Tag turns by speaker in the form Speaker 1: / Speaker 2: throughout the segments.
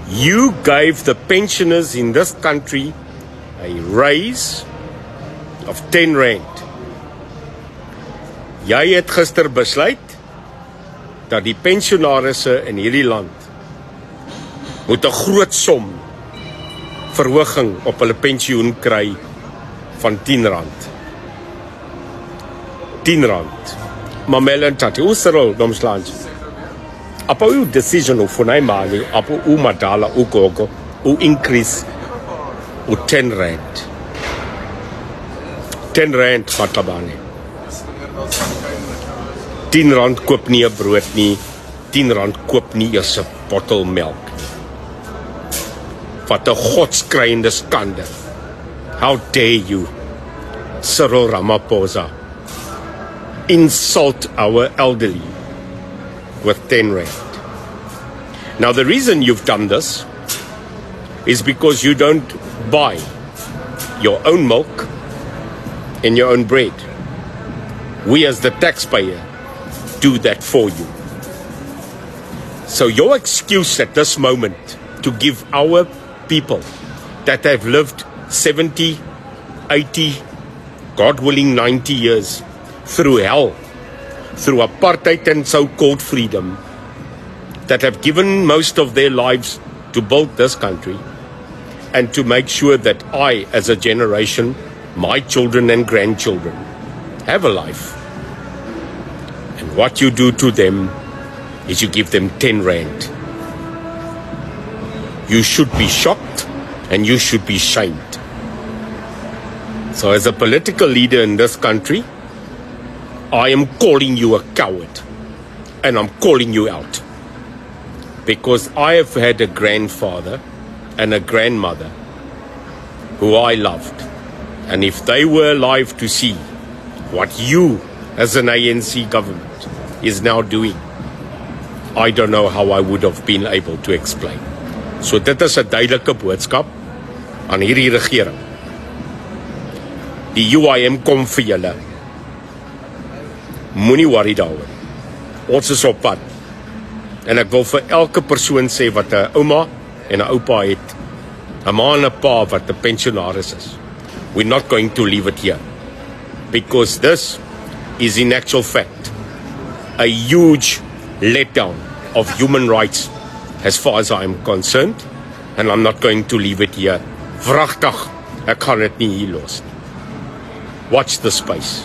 Speaker 1: You gave the pensioners in this country a raise of 10 rand. Jy het gister besluit dat die pensionarisse in hierdie land moet 'n groot som verhoging op hulle pensioen kry van 10 rand. 10 rand. Mamela Ntati, usero nomslanje. Apa u decision ufuna imali, apa u madala ugogo, u increase u 10 rand. 10 rand Matlabane. 10 rand koop nie 'n brood nie. 10 rand koop nie eers 'n bottel melk. Wat 'n godskreiende skande. How dare you, Cyril Ramaphosa, insult our elderly with 10 rand. Now the reason you've done this is because you don't buy your own milk and your own bread. We as the taxpayer do that for you. So your excuse at this moment to give our people that have lived 70, 80, God willing 90 years through hell, through apartheid and so-called freedom, that have given most of their lives to build this country and to make sure that I, as a generation, my children and grandchildren, have a life. And what you do to them is you give them 10 rand. You should be shocked and you should be shamed. So as a political leader in this country, I am calling you a coward, and I'm calling you out, because I have had a grandfather and a grandmother who I loved, and if they were alive to see what you as an ANC government is now doing, I don't know how I would have been able to explain. So dit is 'n duidelike boodskap aan hierdie regering. Die UIM kom vir julle. Moenie worry daaroor. Ons is op pad. En ek wil vir elke persoon sê wat 'n ouma en 'n oupa het, 'n ma en 'n pa wat 'n pensionaris is. We're not going to leave it here. Because this is in actual fact a huge letdown of human rights as far as I'm concerned, and I'm not going to leave it here. Vragtig, ek gaan dit nie hier los nie. Watch the space.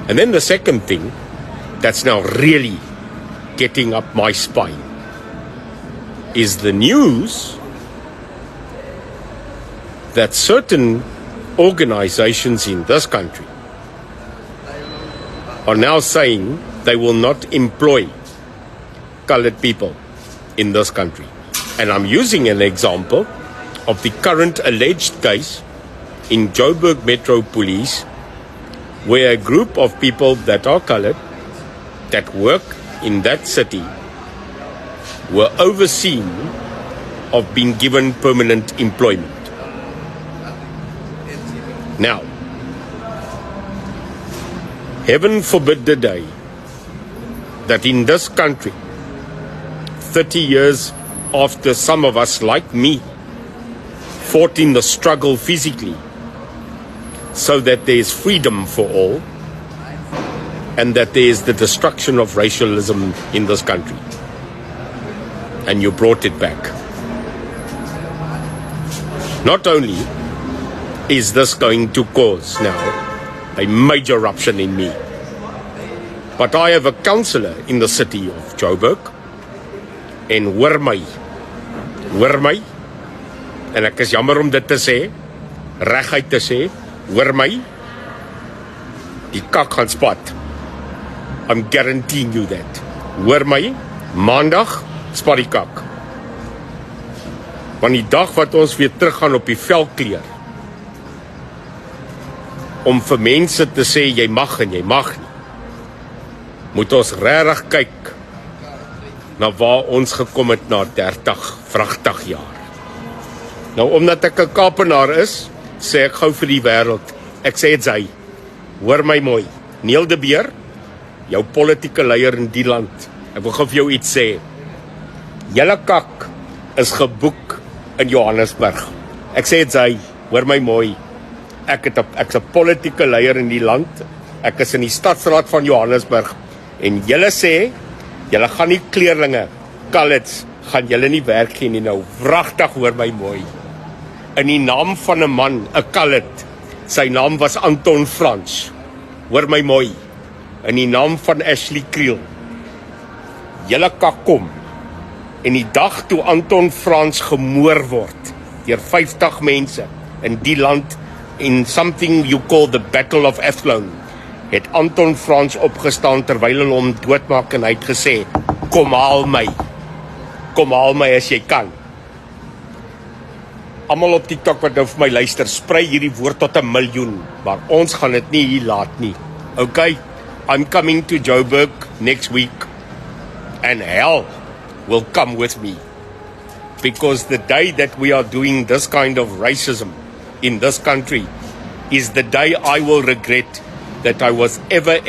Speaker 1: And then the second thing that's now really getting up my spine is the news that certain organizations in this country are now saying they will not employ colored people in this country. And I'm using an example of the current alleged case in Joburg Metro Police, where a group of people that are colored, that work in that city, were overseen of being given permanent employment. Now, heaven forbid the day that in this country, 30 years after some of us like me fought in the struggle physically so that there is freedom for all and that there is the destruction of racialism in this country. And you brought it back. Not only is this going to cause now a major eruption in me, but I have a councillor in the city of Joburg, en hoor my, en ek is jammer om dit te sê, reguit te sê, hoor my, die kak gaan spat. I'm guaranteeing you that. Hoor my, maandag spat die kak. Want die dag wat ons weer terug gaan op die velkleur, om vir mense te sê jy mag en jy mag nie, moet ons regtig kyk na waar ons gekom het na 30 vragtig jaar. Nou omdat ek 'n Kaapenaar is, sê ek gou vir die wêreld, ek sê dit hy, hoor my mooi, Neil de Beer, jou politieke leier in die land, ek wil gou vir jou iets sê, Julle kak is geboek in Johannesburg. Ek sê dit hy, hoor my mooi. Ek's 'n politieke leier in die land. Ek is in die stadsraad van Johannesburg en julle sê julle gaan nie kleerlinge, coloureds, gaan julle nie werk gee nie. Nou wragtig hoor my mooi. In die naam van 'n man, 'n coloured. Sy naam was Anton Frans. Hoor my mooi. In die naam van Ashley Kriel. Julle kan kom. En die dag toe Anton Frans gemoor word deur 50 mense in die land in something you call the Battle of Athlone, het Anton Frans opgestaan terwyl hulle hom doodmaak en hy het gesê, kom haal my as jy kan. Almal op TikTok wat nou vir my luister, sprei hierdie woord tot 1 miljoen, maar ons gaan dit nie hier laat nie. Okay, I'm coming to Joburg next week and hell will come with me. Because the day that we are doing this kind of racism in this country is the day I will regret that I was ever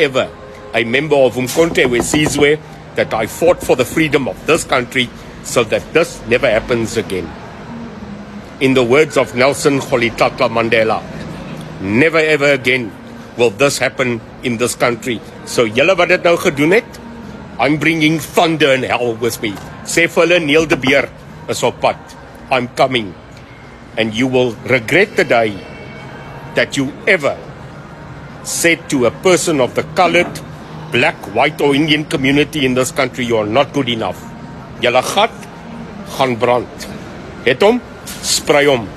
Speaker 1: a member of Umkhonto weSizwe, that I fought for the freedom of this country so that this never happens again. In the words of Nelson Rolihlahla Mandela, never ever again will this happen in this country. So julle wat dit nou gedoen het, I'm bringing thunder and hell with me. Sê vir hulle Neil de Beer is op pad. I'm coming. And you will regret the day that you ever said to a person of the colored, black, white or Indian community in this country, you are not good enough. Julle gat gaan brand. Het hom, sprei hom.